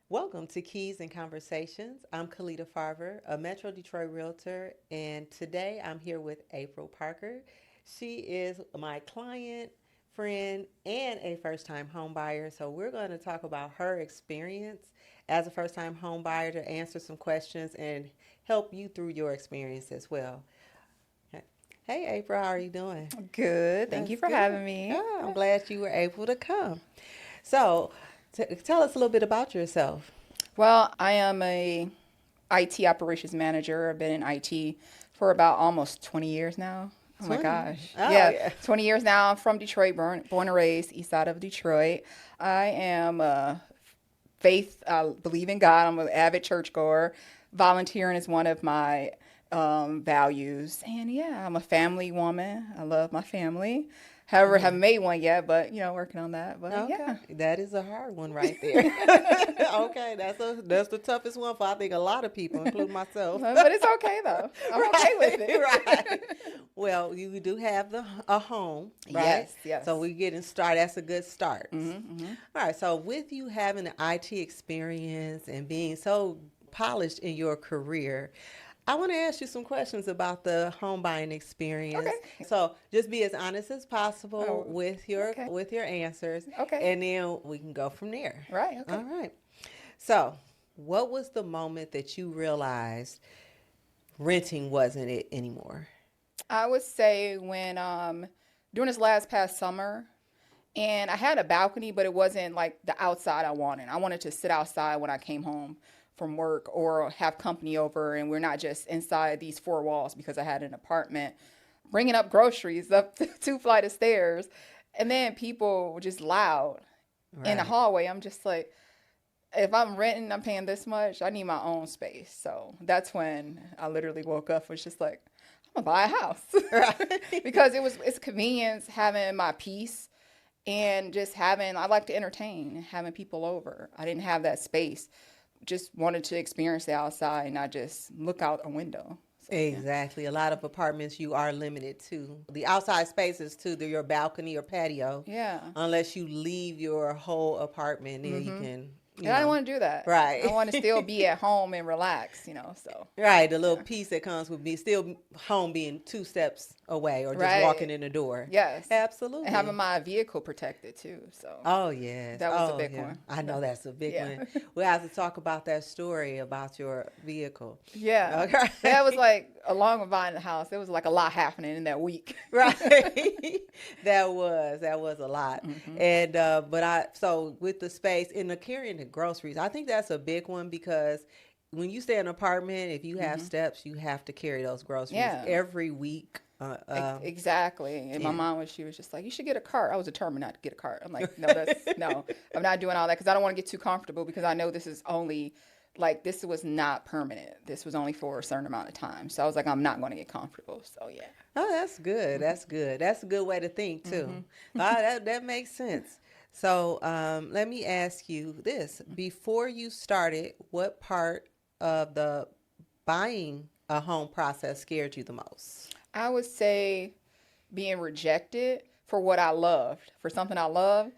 Welcome to Keys and Conversations. I'm Kalita Farver, a Metro Detroit realtor, and today I'm here with April Parker. She is my client, friend, and a first time home buyer. So, we're going to talk about her experience as a first time home buyer to answer some questions and help you through your experience as well. Hey, April, how are you doing? Good. Thank you That's for good. having me. Oh, I'm glad you were able to come. So, tell us a little bit about yourself. Well, I am a IT operations manager. I've been in IT for about almost 20 years now. Oh my 20. gosh. Oh, Yeah, yeah. 20 years now. I'm from Detroit, born and raised east side of Detroit. I am a faith, I believe in God. I'm an avid churchgoer. Volunteering is one of my values. And yeah, I'm a family woman. I love my family. However, haven't made one yet, but working on that. But Okay, yeah. that is a hard one right there. Okay, that's the toughest one for I think a lot of people, including myself. But it's okay though. I'm okay with Right, right. it. Well, you do have a home, right? Yes, So yes. we're getting started. That's a good start. Mm-hmm. All right. So with you having an IT experience and being so polished in your career, I want to ask you some questions about the home buying experience. Okay. So just be as honest as possible Oh, okay. with your answers, Okay. and then we can go from there. Right. All Okay. right. So, what was the moment that you realized renting wasn't it anymore? I would say when during this last past summer, and I had a balcony, but it wasn't like the outside I wanted. I wanted to sit outside when I came home from work or have company over, and we're not just inside these four walls because I had an apartment, bringing up groceries up two flight of stairs, and then people were just loud in the Right. hallway. I'm just like, if I'm renting, I'm paying this much. I need my own space. So that's when I literally woke up, was just like, I'm gonna buy a house Right. because it's convenience having my peace and just having. I like to entertain and having people over. I didn't have that space. Just wanted to experience the outside and not just look out a window. So yeah. Exactly. A lot of apartments you are limited to the outside spaces to your balcony or patio, Yeah. unless you leave your whole apartment. Then you Mm-hmm. can, And I don't want to do that. I right. want to still be at home and relax. So Right, the little yeah. piece that comes with being still home being two steps away or just walking Right. in the door. Yes. And having Absolutely. my vehicle protected too. So Oh yes. that was a Oh big yeah. one. I know that's a big Yeah. one. We'll have to talk about that story about your vehicle. Yeah. That was Okay. like, along with buying the house, there was like a lot happening in that week. Right. That was a lot. Hmm. And but I so with the space in the carrying the groceries, I think that's a big one because when you stay in an apartment, if you have Hmm. steps, you have to carry those groceries Yeah. every week. Exactly. And my Yeah. mom she was just like, you should get a cart. I was determined not to get a cart. I'm like, no, I'm not doing all that because I don't want to get too comfortable because I know this is only like, this was not permanent. This was only for a certain amount of time. So I was like, I'm not going to get comfortable. So yeah. Oh, that's good. That's good. That's a good way to think too. Hmm. That makes sense. So let me ask you this: before you started, what part of the buying a home process scared you the most? I would say being rejected for what I loved, for something I love.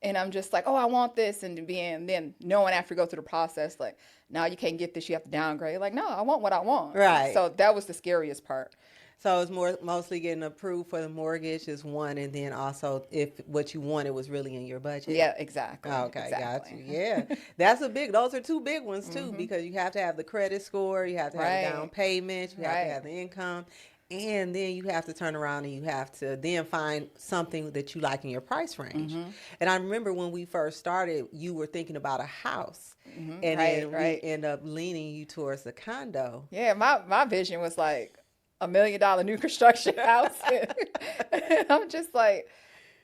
And I'm just like, oh, I want this. And then knowing after you go through the process, like, now you can't get this, you have to downgrade. Like, no, I want what I want. Right. So that was the scariest part. So it's mostly getting approved for the mortgage is one, and then also if what you wanted was really in your budget. Yeah, exactly. Okay, got you. Exactly. Yeah, that's a big. Those are two big ones too, Hmm. because you have to have the credit score, you have to have the down Right. payment, you have to Right. have the income, and then you have to turn around and you have to then find something that you like in your price range. Hmm. And I remember when we first started, you were thinking about a house, Hmm. and Right. then we Right. end up leaning you towards the condo. Yeah. My vision was like $1 million new construction house. And I'm just like,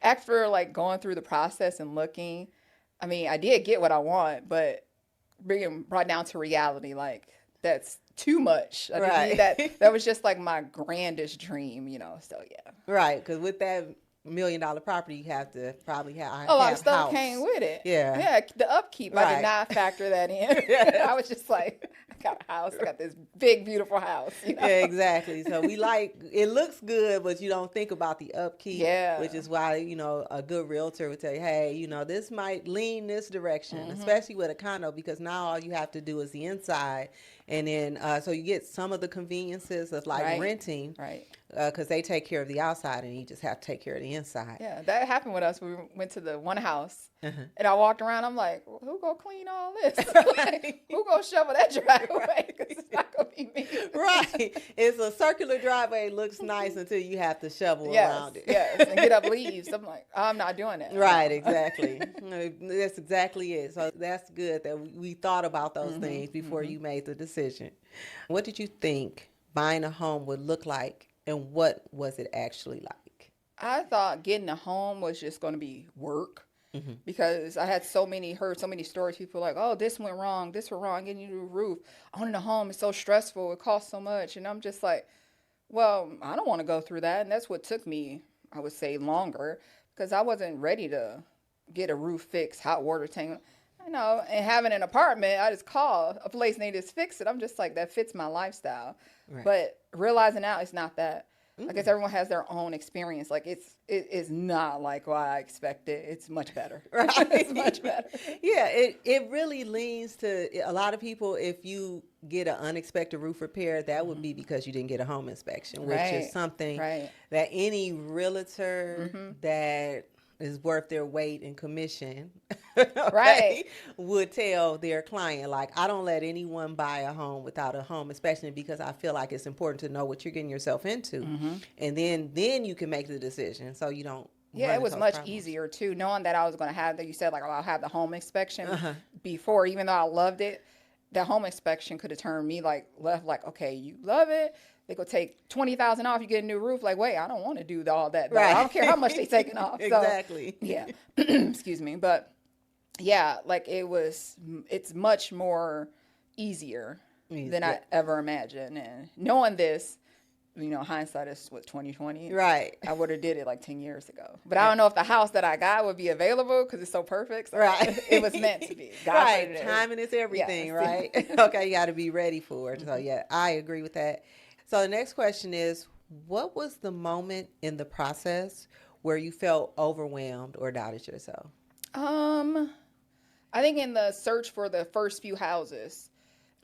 after like going through the process and looking, I mean, I did get what I want, but being brought down to reality, like, that's too much. I didn't need Right. that. That was just like my grandest dream. So yeah. Right, because with that $1 million property, you have to probably A lot of have stuff came house. with it. Yeah. Yeah, the upkeep, I did Right. not factor that in. I was just like, got a house. I got this big, beautiful house. You know? Yeah, exactly. So we like it looks good, but you don't think about the upkeep, which Yeah. is why, a good realtor would tell you, hey, this might lean this direction, especially with a condo, because now all you have to do is the inside. And then, so you get some of the conveniences of like Right. renting, Right. because they take care of the outside and you just have to take care of the inside. Yeah, that happened with us. We went to the one house, Uh-huh. and I walked around. I'm like, well, who gonna clean all this? Like, Right. who gonna shovel that driveway? Right. Because it's not gonna be me. Right. It's a circular driveway. It looks nice until you have to shovel Yes, around it. yes, and get up leaves. I'm like, I'm not doing that. Right, No. exactly. That's exactly it. So that's good that we thought about those things before you made the decision. What did you think buying a home would look like, and what was it actually like? I thought getting a home was just going to be work because I had heard so many stories. People like, oh, this went wrong, getting you a new roof. Owning a home is so stressful. It costs so much. And I'm just like, well, I don't want to go through that. And that's what took me, I would say, longer because I wasn't ready to get a roof fixed, hot water tank. And having an apartment, I just call a place and they just fix it. I'm just like, that fits my lifestyle. Right. But realizing now it's not that. I guess everyone has their own experience. Like it is not like what I expected. It's much better. Right. It's much better. Yeah, it really leans to a lot of people. If you get an unexpected roof repair, that would be because you didn't get a home inspection, which Right. is something Right. that any realtor that is worth their weight in commission, Right. would tell their client, like, I don't let anyone buy a home without a home, especially because I feel like it's important to know what you're getting yourself into, and then you can make the decision, so you don't. Yeah, run it was into much problems. easier too, knowing that I was going to have that. You said like, oh, I'll have the home inspection before, even though I loved it. The home inspection could have turned me left like, okay, you love it. They could take 20,000 off. You get a new roof. Like, wait, I don't want to do all that. Though. Right. I don't care how much they taking off. Exactly. So, yeah, excuse me, but yeah, like it's much more easier than I ever imagined. And knowing this, hindsight is what 2020. Right. I would have did it like 10 years ago. But I don't know if the house that I got would be available because it's so perfect. So Right. it was meant to be. God Right. put it in. Timing is everything, Yes. right? Okay, you got to be ready for it. So, yeah, I agree with that. So, the next question is, what was the moment in the process where you felt overwhelmed or doubted yourself? I think in the search for the first few houses,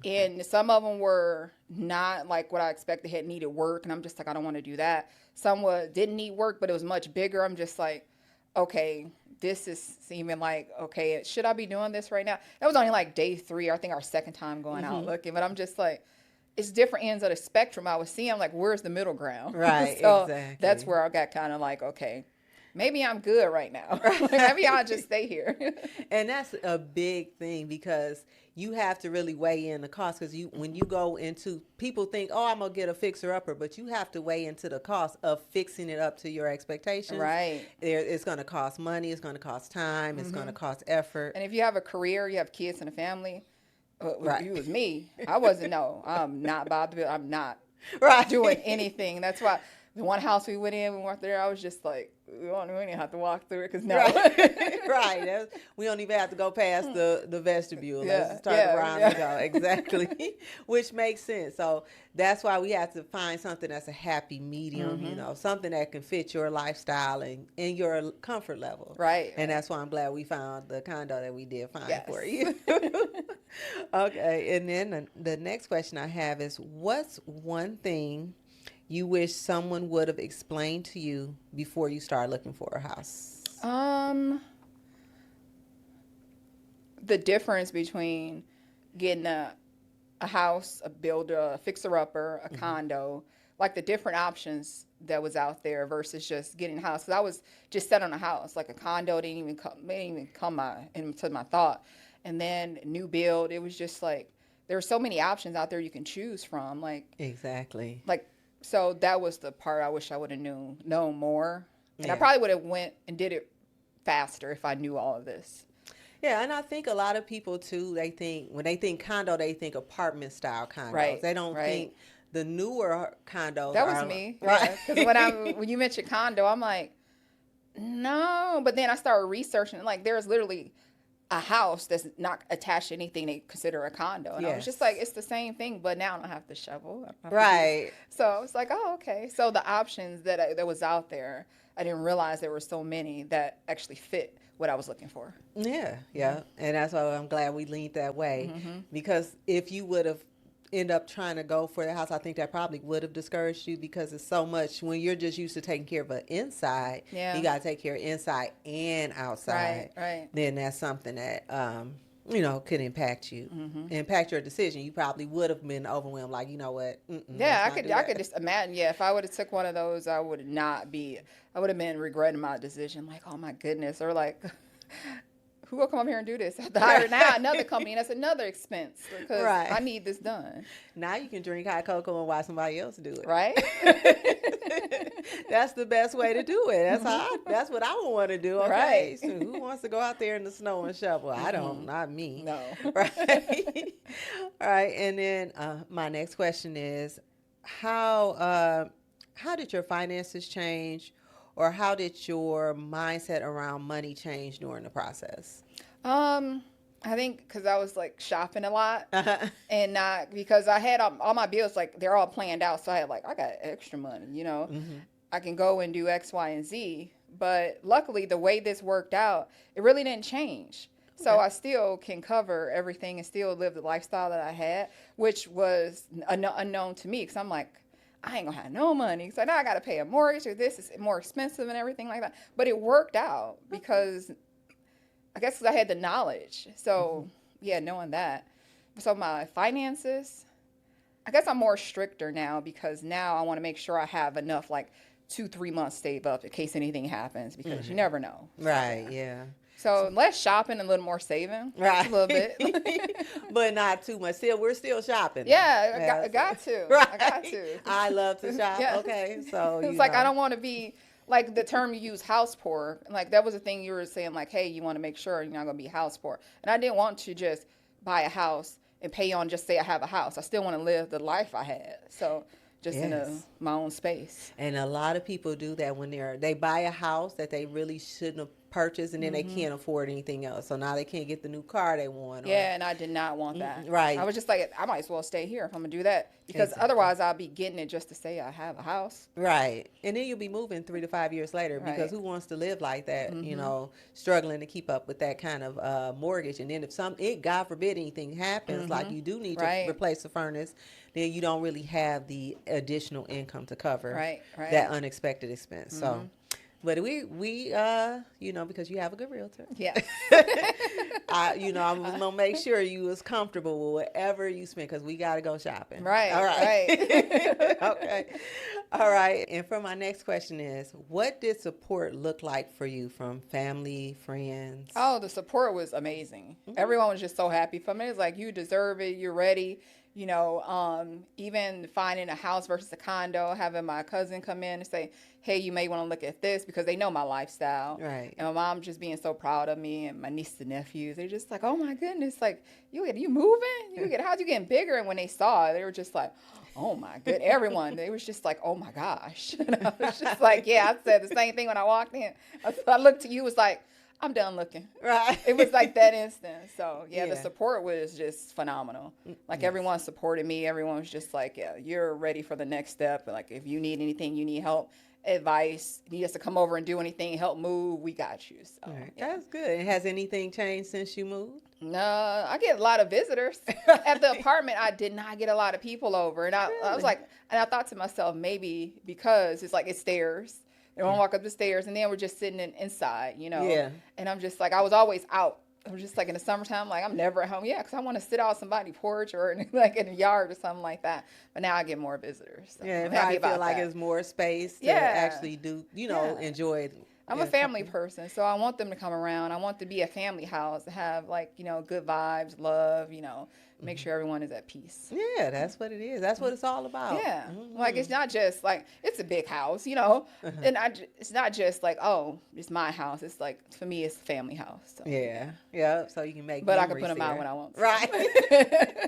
and some of them were not like what I expected, had needed work, and I'm just like, I don't want to do that. Some didn't need work, but it was much bigger. I'm just like, okay, this is seeming like, okay, should I be doing this right now? That was only like day 3, I think our second time going out looking, but I'm just like, it's different ends of the spectrum I was seeing. I'm like, where's the middle ground? Right, So exactly. that's where I got kind of like, okay, maybe I'm good right now. Maybe I'll just stay here. And that's a big thing because you have to really weigh in the cost, because when you go into, people think, oh, I'm going to get a fixer-upper, but you have to weigh into the cost of fixing it up to your expectations. Right. It's going to cost money. It's going to cost time. It's going to cost effort. And if you have a career, you have kids and a family, Right. you was me. I wasn't, no, I'm not bothered. I'm not Right. doing anything. That's why the one house we went there, I was just like, we don't even have to walk through it because no. Right. Right. We don't even have to go past the vestibule. Let's just turn around and go. Exactly. Which makes sense. So that's why we have to find something that's a happy medium, something that can fit your lifestyle and your comfort level. Right. And that's why I'm glad we found the condo that we did find Yes. for you. Okay. And then the next question I have is, what's one thing you wish someone would have explained to you before you start looking for a house? The difference between getting a house, a fixer-upper, a condo, like the different options that was out there versus just getting a house. Because I was just set on a house, like a condo didn't even come into my thought. And then new build, it was just like, there are so many options out there you can choose from. Exactly. So that was the part I wish I would have known more. And I Yeah. probably would have went and did it faster if I knew all of this. Yeah, and I think a lot of people too, when they think condo, they think apartment style condos. Right, They don't right. think the newer condos That was are, me. right? Because when you mentioned condo, I'm like, no. But then I started researching. Like, there's literally a house that's not attached to anything they consider a condo. And I was just like, Yes. it's the same thing, but now I don't have to shovel. I don't have to do this. Right. So it's like, oh, okay. So the options that was out there, I didn't realize there were so many that actually fit what I was looking for. Yeah, yeah. And that's why I'm glad we leaned that way. Because if you would have end up trying to go for the house, I think that probably would have discouraged you because it's so much when you're just used to taking care of an inside, Yeah. you gotta take care of inside and outside. Right. Then that's something that could impact you, impact your decision. You probably would have been overwhelmed, like, you know what? Yeah, let's I not could do I that. could just imagine. Yeah, if I would have took one of those, I would have been regretting my decision. Like, oh my goodness, or like, who will come up here and do this? I have to hire now another company, and that's another expense because Right. I need this done. Now you can drink hot cocoa and watch somebody else do it. Right? That's the best way to do it. That's what I would want to do. Okay, Right. so who wants to go out there in the snow and shovel? I don't, not me. No. Right. All right. And then my next question is, how did your finances change, or how did your mindset around money change during the process? I think because I was like shopping a lot, and not because I had all my bills, like they're all planned out. So I had I got extra money, I can go and do X, Y, and Z. But luckily, the way this worked out, it really didn't change. So I still can cover everything and still live the lifestyle that I had, which was unknown to me because I'm like, I ain't gonna have no money. So now I got to pay a mortgage, or this is more expensive and everything like that. But it worked out because I guess 'cause I had the knowledge. So yeah, knowing that. So my finances, I guess I'm more stricter now because now I want to make sure I have enough, like 2-3 months saved up in case anything happens because you never know. Right. Yeah. So less shopping, a little more saving, Right. just a little bit. But not too much. Still, we're still shopping. Yeah, I got to. Right. I got to. I love to shop. Yeah. Okay, so It's like I don't want to be like the term you use, house poor. Like that was a thing you were saying, like, hey, you want to make sure you're not gonna be house poor. And I didn't want to just buy a house and pay on just say I have a house. I still want to live the life I had. So just in my own space. And a lot of people do that when they buy a house that they really shouldn't have purchased, and then they can't afford anything else. So now they can't get the new car they want. Yeah, and I did not want that. Right. I was just like, I might as well stay here if I'm gonna do that because Exactly. otherwise I'll be getting it just to say I have a house. Right. And then you'll be moving 3 to 5 years later because Right. who wants to live like that, struggling to keep up with that kind of mortgage. And then if God forbid anything happens, like you do need Right. to replace the furnace, then you don't really have the additional income to cover Right. that unexpected expense. So, but we because you have a good realtor. Yeah. I'm gonna make sure you was comfortable with whatever you spend because we gotta go shopping. Right. All right. Right. Okay. All right. And for my next question is, what did support look like for you from family, friends? Oh, the support was amazing. Everyone was just so happy for me. It's like, you deserve it. You're ready. Even finding a house versus a condo, having my cousin come in and say, hey, you may want to look at this because they know my lifestyle. Right. And my mom just being so proud of me, and my nieces and nephews, they're just like, oh my goodness, like, you moving? How's you getting bigger? And when they saw it, they were just like, oh my good. Everyone, they was just like, oh my gosh. And I was just like, yeah, I said the same thing when I walked in. I looked to you, was like, I'm done looking. Right. It was like that instant. So yeah, the Yeah. support was just phenomenal. Like everyone supported me. Everyone was just like, yeah, you're ready for the next step. Like if you need anything, you need help, advice, need us to come over and do anything, help move, we got you. So Right. yeah. That's good. And has anything changed since you moved? No, I get a lot of visitors. At the apartment, I did not get a lot of people over. And I was like, and I thought to myself, maybe because it's stairs. They won't walk up the stairs, and then we're just sitting inside, Yeah. And I'm just like, I was always out. I was just like in the summertime, like I'm never at home. Yeah, because I want to sit out somebody's porch or like in a yard or something like that. But now I get more visitors. So Yeah, I'm I happy feel about like that. it's more space to Yeah. actually do, Yeah. enjoy. I'm a family person, so I want them to come around. I want to be a family house, have good vibes, love, make sure everyone is at peace. Yeah, that's what it is. That's what it's all about. Yeah, like it's not just like it's a big house, and it's not just like, oh, it's my house. It's like for me, it's a family house. So. Yeah, yeah. So you can make. But I can memories put them out there. when I want to. Right.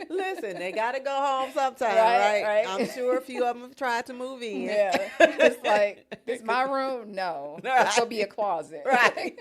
Listen, they gotta go home sometime, Right. I'm sure a few of them have tried to move in. Yeah, it's like it's my room. No, Let's go be a closet. Right.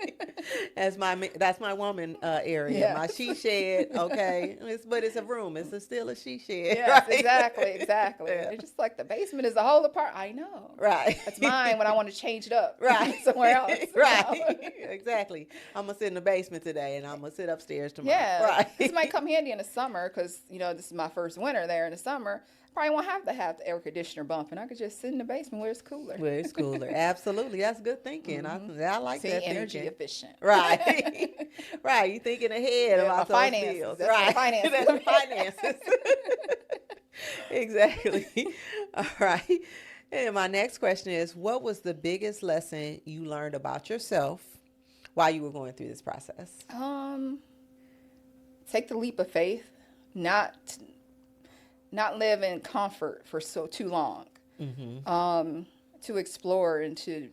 That's my woman area. Yeah. My she shed. Okay. But it's a room. Still a she shed. Yes, Right. exactly, exactly. Yeah. It's just like the basement is the whole apartment. I know. Right. That's mine when I want to change it up. Right. Somewhere else. Right. Exactly. I'm gonna sit in the basement today, and I'm gonna sit upstairs tomorrow. Yeah. Right. This might come handy in the summer because, this is my first winter there in the summer. Probably won't have to have the air conditioner bumping. I could just sit in the basement where it's cooler. Well, it's cooler. Absolutely. That's good thinking. I like See, that energy thinking. efficient. Right. Right. You thinking ahead Yeah, about my those finances. bills. That's Right. my finances. That's the finances. Exactly. All right. And my next question is, what was the biggest lesson you learned about yourself while you were going through this process? Take the leap of faith. Not live in comfort for too long. To explore and to,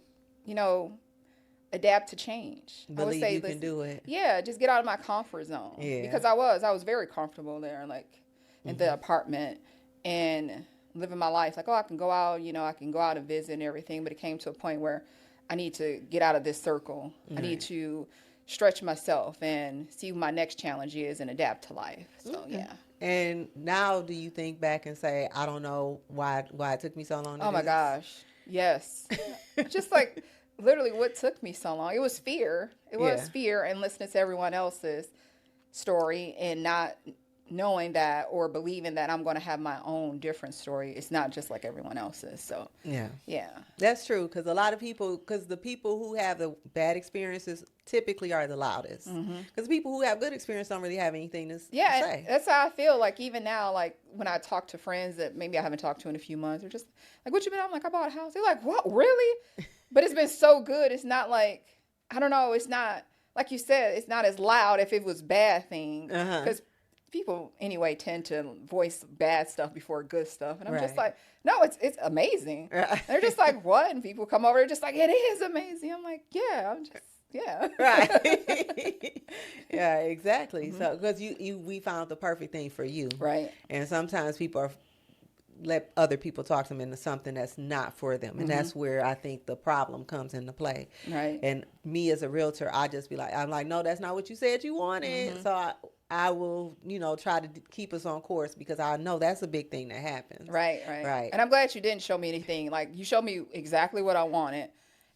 adapt to change. I would Believe say, you can do it. Yeah, just get out of my comfort zone. Yeah. Because I was very comfortable there, like in the apartment and living my life. Like, I can go out, I can go out and visit and everything. But it came to a point where I need to get out of this circle. Right. I need to stretch myself and see what my next challenge is and adapt to life. So, yeah. And now do you think back and say, I don't know why it took me so long to Oh do my this? gosh. Yes. Just like literally what took me so long. It was fear. It was Yeah. fear and listening to everyone else's story and not knowing that or believing that I'm going to have my own different story. It's not just like everyone else's. So, Yeah. yeah. That's true, because the people who have the bad experiences typically are the loudest. Because people who have good experience don't really have anything to Yeah, say. and that's how I feel. Like even now, like when I talk to friends that maybe I haven't talked to in a few months, they're just like, "What you been?" I'm like, "I bought a house." They're like, "What? Really?" But it's been so good. It's not like I don't know. It's not like you said. It's not as loud if it was bad things because people anyway tend to voice bad stuff before good stuff, and I'm just Right. like, "No, it's amazing." Right. They're just like, "What?" And people come over, they're just like, "It is amazing." I'm like, "Yeah, I'm just." Yeah. Right. Yeah, exactly. So, because we found the perfect thing for you. Right. And sometimes people let other people talk them into something that's not for them. And that's where I think the problem comes into play. Right. And me as a realtor, I just I'm like, no, that's not what you said you wanted. So I will, try to keep us on course because I know that's a big thing that happens. Right. And I'm glad you didn't show me anything. Like you showed me exactly what I wanted.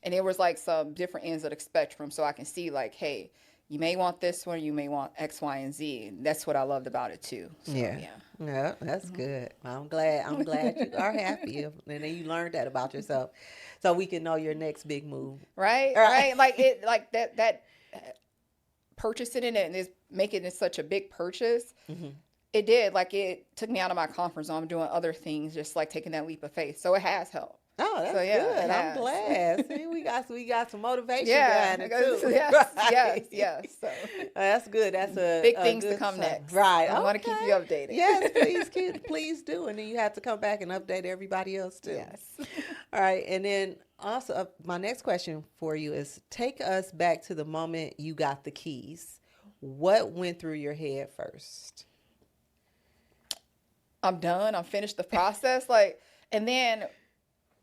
And it was like some different ends of the spectrum. So I can see like, hey, you may want this one, you may want X, Y, and Z. And that's what I loved about it too. So, Yeah, that's good. I'm glad you are happy, and then you learned that about yourself, so we can know your next big move. Right. Like that purchasing it and is making it such a big purchase. It did. Like it took me out of my comfort zone. I'm doing other things, just like taking that leap of faith. So it has helped. Oh, that's good. I'm glad. See, we got some motivation behind it too. Yes. So that's good. That's a big a things to good come sign. next. Right. I want to keep you updated. Yes, please do. And then you have to come back and update everybody else too. Yes. All right. And then also, my next question for you is: take us back to the moment you got the keys. What went through your head first? I'm done. I'm finished the process. And then.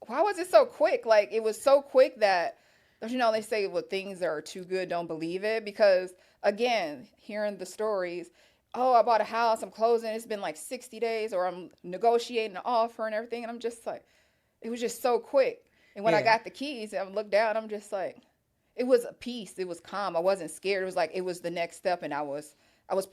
Why was it so quick? Like, it was so quick that, they say, well, things that are too good, don't believe it. Because, again, hearing the stories, oh, I bought a house, I'm closing, it's been like 60 days, or I'm negotiating an offer and everything. And I'm just like, it was just so quick. And when I got the keys, I looked down, I'm just like, it was a peace. It was calm. I wasn't scared. It was like, it was the next step. And I was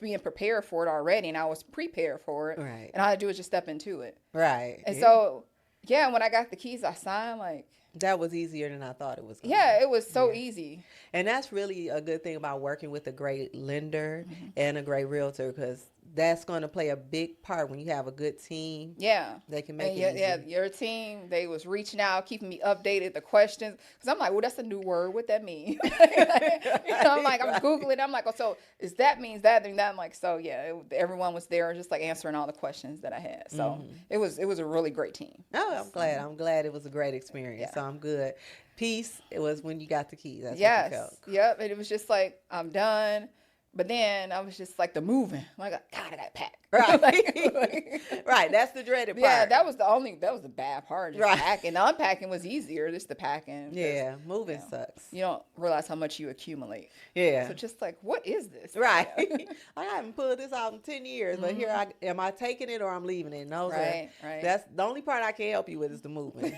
being prepared for it already. And I was prepared for it. Right. And all I had to do was just step into it. Right. And so... yeah, when I got the keys, I signed that was easier than I thought it was going it was so easy. And that's really a good thing about working with a great lender and a great realtor, because that's going to play a big part when you have a good team. Yeah. They can make and it easy. Yeah, your team, they was reaching out, keeping me updated, the questions. Because I'm like, well, that's a new word. What that mean? I'm like, I'm Googling. I'm like, oh, so is that means that and that? I'm like, so yeah, everyone was there just like answering all the questions that I had. So it was a really great team. Oh, I'm glad. I'm glad it was a great experience. Yeah. So I'm good. Peace. It was when you got the keys. That's yes. what you felt. Yep. And it was just like, I'm done. But then I was just like the moving. Like, God, I got to pack. Right. Right. That's the dreaded Yeah, part. that was the bad part. Just Right. packing. The unpacking was easier. Just the packing, because Yeah. you Moving know sucks. you don't realize how much you accumulate. Yeah. So just like, what is this? Right. Yeah. I haven't pulled this out in 10 years, but here Hmm. I am. I taking it or I'm leaving it? And those are, Right. Right. that's the only part I can help you with is the moving.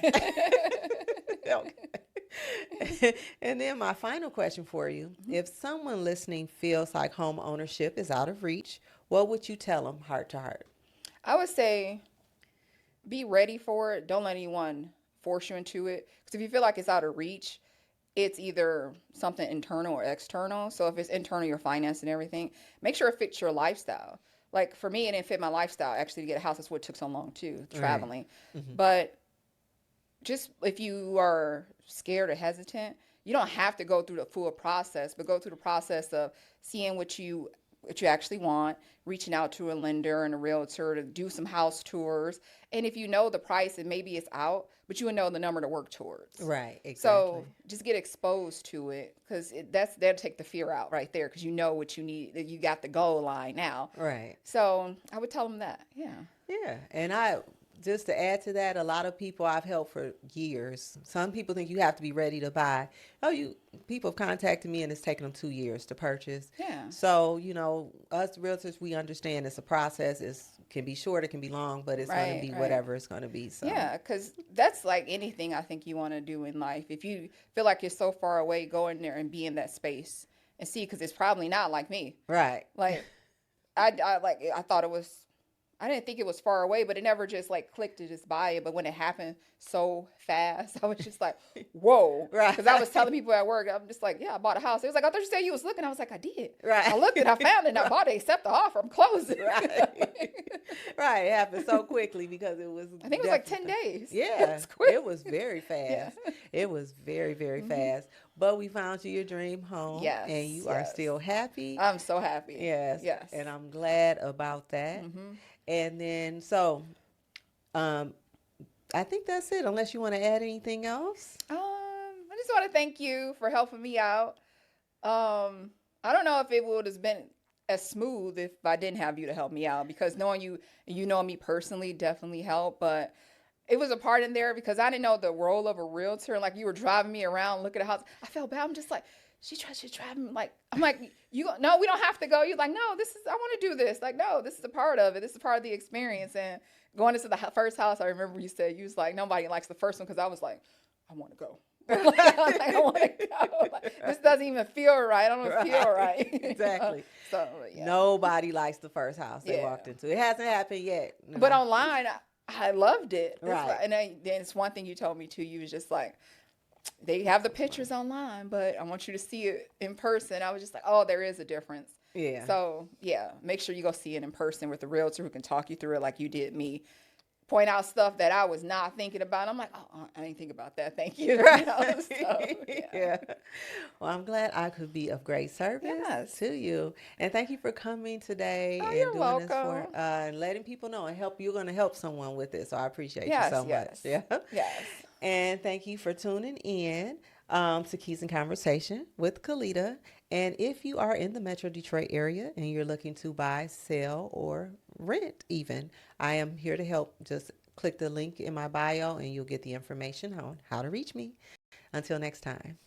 Okay. And then my final question for you. If someone listening feels like home ownership is out of reach, what would you tell them heart to heart? I would say be ready for it. Don't let anyone force you into it. Because if you feel like it's out of reach, it's either something internal or external. So if it's internal, your finance and everything, make sure it fits your lifestyle. Like for me, it didn't fit my lifestyle actually to get a house. That's what took so long too, Right. traveling. Hmm. But just if you are scared or hesitant, you don't have to go through the full process, but go through the process of seeing what you actually want, reaching out to a lender and a realtor to do some house tours. And if you know the price and maybe it's out, but you would know the number to work towards. Right. So Exactly. just get exposed to it, because that'll take the fear out right there, because you know what you need, that you got the goal line now. Right. So I would tell them that. Yeah. Yeah. And I, just to add to that, a lot of people I've helped for years. Some people think you have to be ready to buy. Oh, people have contacted me and it's taken them 2 years to purchase. Yeah. So, us realtors, we understand it's a process. It can be short, it can be long, but it's going to Right. be Right. whatever it's going to be. So, Yeah, because that's like anything I think you want to do in life. If you feel like you're so far away, go in there and be in that space and see, because it's probably not like me. right. Like I thought it was. I didn't think it was far away, but it never just like clicked to just buy it. But when it happened so fast, I was just like, whoa. Right. Because I was telling people at work, I'm just like, yeah, I bought a house. It was like, I thought you said you was looking. I was like, I did. I Right. looked and I found it and I bought it, accept the offer. I'm closing. Right. Right. It happened so quickly because it was I think it was like 10 definitely. days. Yeah, It's quick. it was very Yeah. fast. It was very, very Hmm. fast. But we found you your dream home and Yes. you are Yes. still happy. I'm so happy. Yes. Yes. And I'm glad about that. Hmm. And then, so um, I think that's it, unless you want to add anything else. I just want to thank you for helping me out. I don't know if it would have been as smooth if I didn't have you to help me out, because knowing you, you know me personally, definitely helped. But it was a part in there because I didn't know the role of a realtor. Like you were driving me around, look at the house. I felt bad. I'm just like, she's driving. Like I'm like, no, we don't have to go. You're like, no, I want to do this. Like, no, this is a part of it. This is part of the experience. And going into the first house, I remember you said you was like, nobody likes the first one, because I was like, I want to go. I want to go. Like, this doesn't even feel right. I don't feel right. Exactly. So yeah, Nobody likes the first house they yeah. walked into. It hasn't happened yet. But No. online, I loved it. Right. Then it's one thing you told me too. You was just like, they have the pictures online, but I want you to see it in person. I was just like, oh, there is a difference. Yeah. So yeah, make sure you go see it in person with the realtor who can talk you through it like you did me. Point out stuff that I was not thinking about. I'm like, oh, I didn't think about that. Thank you. Right. So, yeah. Yeah. Well, I'm glad I could be of great service Yes. to you. And thank you for coming Oh, today and you're doing this for welcome. and letting people know and help. You're going to help someone with it. So I appreciate you Yes, so much. yes, Yeah. yes. And thank you for tuning in to Keys and Conversation with Kalita. And if you are in the Metro Detroit area and you're looking to buy, sell, or rent even, I am here to help. Just click the link in my bio and you'll get the information on how to reach me. Until next time.